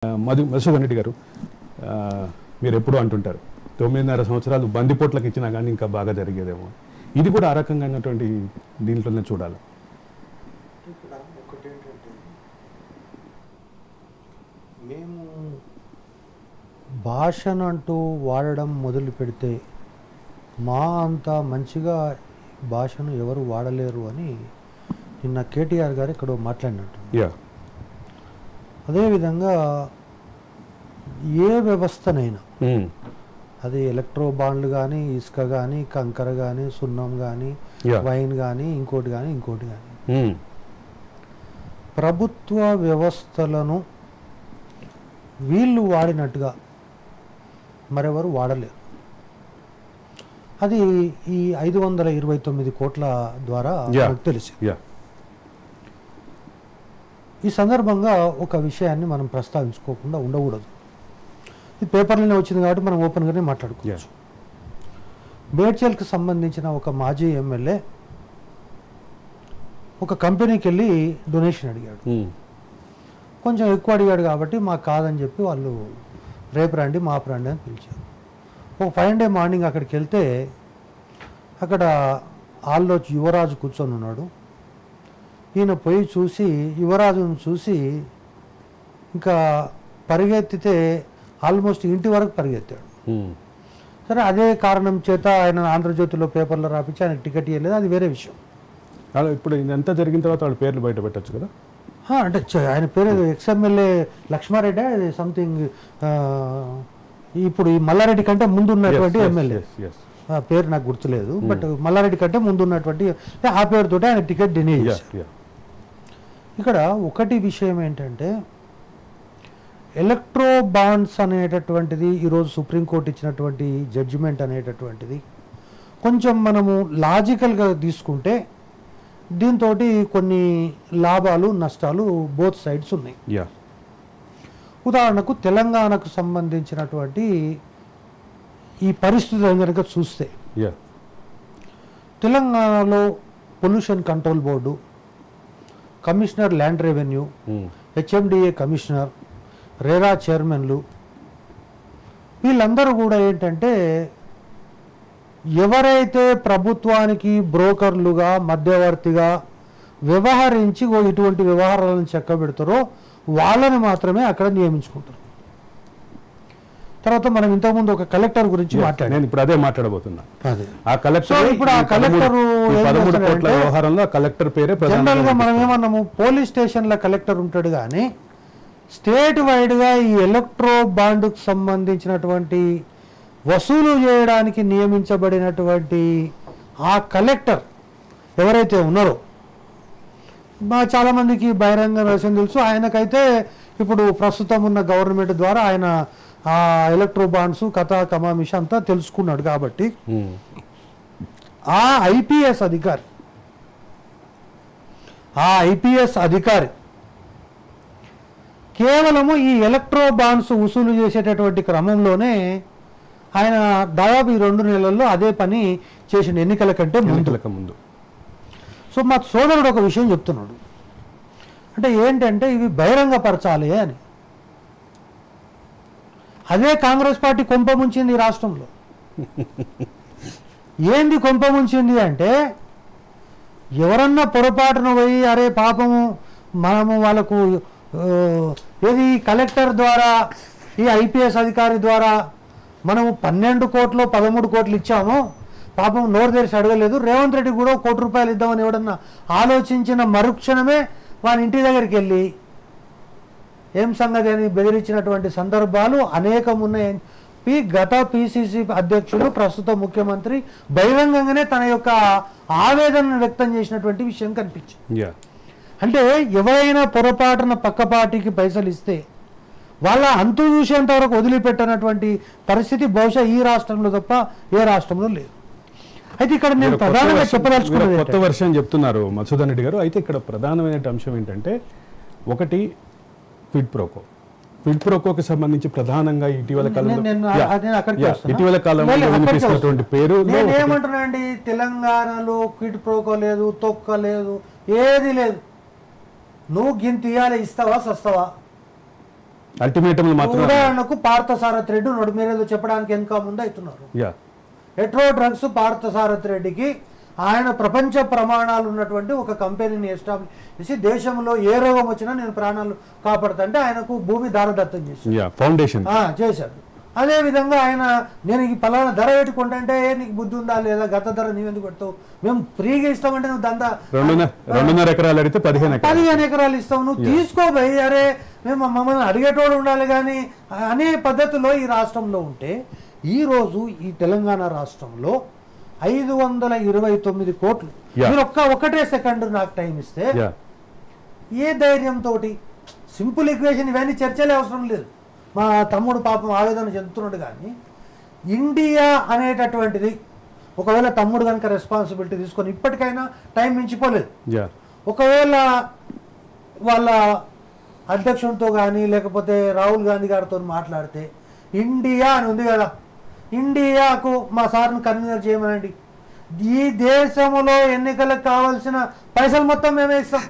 మధుసూదన్ రెడ్డి గారు, మీరు ఎప్పుడు అంటుంటారు 9.5 సంవత్సరాలు బందిపోట్లకు ఇచ్చినా కానీ ఇంకా బాగా జరిగేదేమో. ఇది కూడా ఆ రకంగా అయినటువంటి దీంట్లోనే చూడాలి. ఇక్కడ ఒకటేంటంటే మేము భాషను అంటూ వాడడం మొదలు పెడితే మా అంత మంచిగా భాషను ఎవరు వాడలేరు అని నిన్న కేటీఆర్ గారు ఇక్కడ మాట్లాడినట్టు. అదేవిధంగా ఏ వ్యవస్థనైనా అది ఎలక్ట్రో బాండ్లు కానీ, ఇసుక కానీ, కంకర కానీ, సున్నం కానీ, వైన్ కానీ, ఇంకోటి కానీ ప్రభుత్వ వ్యవస్థలను వీళ్ళు వాడినట్టుగా మరెవరు వాడలేరు. అది ఈ 529 కోట్ల ద్వారా మనకు తెలిసి. ఈ సందర్భంగా ఒక విషయాన్ని మనం ప్రస్తావించుకోకుండా ఉండకూడదు. ఇది పేపర్లోనే వచ్చింది కాబట్టి మనం ఓపెన్గానే మాట్లాడుకోవచ్చు. మేడ్చల్కి సంబంధించిన ఒక మాజీ ఎమ్మెల్యే ఒక కంపెనీకి వెళ్ళి డొనేషన్ అడిగాడు. కొంచెం ఎక్కువ అడిగాడు కాబట్టి మాకు కాదని చెప్పి వాళ్ళు రేపు రండి మాపు రండి అని పిలిచారు. ఒక 5 డే మార్నింగ్ అక్కడికి వెళ్తే అక్కడ హాల్లో యువరాజు కూర్చొని ఉన్నాడు. ఈయన పోయి చూసి యువరాజును చూసి ఇంకా పరిగెత్తితే ఆల్మోస్ట్ ఇంటి వరకు పరిగెత్తాడు. సరే, అదే కారణం చేత ఆయన ఆంధ్రజ్యోతిలో పేపర్లో రాపించి ఆయనకు టికెట్ ఇవ్వలేదు, అది వేరే విషయం. ఇప్పుడు ఇదంతా జరిగిన తర్వాత వాళ్ళ పేర్లు బయట పెట్టచ్చు కదా. అంటే ఆయన పేరు ఎక్స్ఎమ్మెల్యే లక్ష్మారెడ్డి సంథింగ్, ఇప్పుడు ఈ మల్లారెడ్డి కంటే ముందు ఉన్నటువంటి ఎమ్మెల్యే పేరు నాకు గుర్తులేదు. బట్ మల్లారెడ్డి కంటే ముందు ఉన్నటువంటి ఆ పేరుతో ఆయన టికెట్ డినే చేశారు. ఇక్కడ ఒకటి విషయం ఏంటంటే ఎలక్ట్రో బాండ్స్ అనేటటువంటిది ఈరోజు సుప్రీంకోర్టు ఇచ్చినటువంటి జడ్జిమెంట్ అనేటటువంటిది కొంచెం మనము లాజికల్గా తీసుకుంటే దీంతో కొన్ని లాభాలు నష్టాలు బోత్ సైడ్స్ ఉన్నాయి. ఉదాహరణకు తెలంగాణకు సంబంధించినటువంటి ఈ పరిస్థితులను కనుక చూస్తే తెలంగాణలో pollution control board, commissioner land revenue, HMDA commissioner, RERA చైర్మన్లు వీళ్ళందరూ కూడా ఏంటంటే ఎవరైతే ప్రభుత్వానికి బ్రోకర్లుగా మధ్యవర్తిగా వ్యవహరించి ఇటువంటి వ్యవహారాలను చక్కబెడతారో వాళ్ళని మాత్రమే అక్కడ నియమించుకుంటారు. తర్వాత మనం ఇంతకుముందు ఒక కలెక్టర్ గురించి మాట్లాడాను, ఇప్పుడు అదే మాట్లాడబోతున్నా. ఇప్పుడు ఆ కలెక్టర్ పేరే జనరల్ గా మనం ఏమన్నాము, పోలీస్ స్టేషన్ల కలెక్టర్ ఉంటాడు కానీ స్టేట్ వైడ్గా ఈ ఎలక్ట్రో బాండ్కు సంబంధించినటువంటి వసూలు చేయడానికి నియమించబడినటువంటి ఆ కలెక్టర్ ఎవరైతే ఉన్నారో చాలామందికి బహిరంగ విషయం తెలుసు. ఆయనకైతే ఇప్పుడు ప్రస్తుతం ఉన్న గవర్నమెంట్ ద్వారా ఆయన ఆ ఎలక్ట్రో బాండ్స్ కథా కమామిష అంతా తెలుసుకున్నాడు. కాబట్టి ఆ ఐపీఎస్ అధికారి కేవలము ఈ ఎలక్ట్రో బాండ్స్ వసూలు చేసేటటువంటి క్రమంలోనే ఆయన దాదాపు ఈ 2 నెలల్లో అదే పని చేసిన ఎన్నికల కంటే ముందు. సో మా సోదరుడు ఒక విషయం చెప్తున్నాడు, అంటే ఏంటంటే ఇవి బహిరంగపరచాలి అని. అదే కాంగ్రెస్ పార్టీ కొంపముంచింది ఈ రాష్ట్రంలో. ఏంది కొంపముంచింది అంటే ఎవరన్నా పొరపాటున పోయి అరే పాపము మనము వాళ్ళకు ఏది కలెక్టర్ ద్వారా ఈ ఐపీఎస్ అధికారి ద్వారా మనము 12 కోట్లు 13 కోట్లు ఇచ్చాము, పాపం నోరు తెరిచి అడగలేదు, రేవంత్ రెడ్డి కూడా 1 కోటి రూపాయలు ఇద్దామని ఎవడన్నా ఆలోచించిన మరుక్షణమే వాని ఇంటి దగ్గరికి వెళ్ళి ఏం సంగతి అని బెదిరించినటువంటి సందర్భాలు అనేకం ఉన్నాయని గత పిసిసి అధ్యక్షులు ప్రస్తుత ముఖ్యమంత్రి బహిరంగంగానే తన యొక్క ఆవేదనను వ్యక్తం చేసినటువంటి విషయం కనిపించింది. అంటే ఎవరైనా పొరపాటున పక్క పార్టీకి పైసలు ఇస్తే వాళ్ళ అంతు చూసేంత వరకు వదిలిపెట్టనటువంటి పరిస్థితి బహుశా ఈ రాష్ట్రంలో తప్ప ఏ రాష్ట్రంలో లేదు. అయితే ఇక్కడ నేను ప్రధానంగా చెప్పదలుచుకున్నది కొత్త వర్షం చెప్తున్నారు మధుసూదన్ రెడ్డి గారు. అయితే ఇక్కడ ప్రధానమైన అంశం ఏంటంటే ఒకటి క్విడ్ ప్రోకోకి సంబంధించి ప్రధానంగా ఇటీవల కాలంలో వినిపిస్తున్నటువంటి పేరు ఏమంటున్నాండి, తెలంగాణలో క్విడ్ ప్రోకో లేదు, తొక్క లేదు, ఏది లేదు. నువ్వు గింత ఇవ్వాలి, ఇస్తావా సస్తావా? అల్టిమేటంలు మాత్రం ఉదాహరణకు పార్థసారథి రెడ్డి ఉన్నాడు, మీరేదో చెప్పడానికి వెనుక ముందు అవుతున్నారు. యా హెట్రో డ్రగ్స్ పార్థసారథి రెడ్డికి ఆయన ప్రపంచ ప్రమాణాలు ఉన్నటువంటి ఒక కంపెనీని ఎస్టాబ్లిష్ చేసి దేశంలో ఏ రోగం వచ్చినా నేను ప్రాణాలు కాపాడుతా అంటే ఆయనకు భూమి దారదత్తం చేసి ఫౌండేషన్ చేశాడు. అదేవిధంగా ఆయన నేను ఈ పలానా ధర పెట్టుకుంటా అంటే నీకు బుద్ధి ఉందా లేదా, గత ధర నీవెందుకు పెడతావు, మేము ఫ్రీగా ఇస్తామంటే నువ్వు దందా 2.5 ఎకరాలు అడిగితే 15 ఎకరాలు ఇస్తావు, నువ్వు తీసుకోబోయి అరే మేము మమ్మల్ని అడిగేటోడు ఉండాలి కానీ అనే పద్ధతిలో ఈ రాష్ట్రంలో ఉంటే ఈరోజు ఈ తెలంగాణ రాష్ట్రంలో 529 కోట్లు. మీరు ఒకటే సెకండ్ నాకు టైం ఇస్తే ఏ ధైర్యంతో, సింపుల్ ఈక్వేషన్ ఇవన్నీ చర్చలే అవసరం లేదు. మా తమ్ముడు పాపం ఆవేదన చెందుతున్నాడు కానీ ఇండియా అనేటటువంటిది ఒకవేళ తమ్ముడు కనుక రెస్పాన్సిబిలిటీ తీసుకొని ఇప్పటికైనా టైం మించిపోలేదు. ఒకవేళ వాళ్ళ అధ్యక్షునితో కానీ లేకపోతే రాహుల్ గాంధీ గారితో మాట్లాడితే ఇండియా అని ఉంది కదా, ఇండియాకు మా సార్ని కన్వీనర్ చేయమనండి, ఈ దేశంలో ఎన్నికలకు కావాల్సిన పైసలు మొత్తం మేమే ఇస్తాం.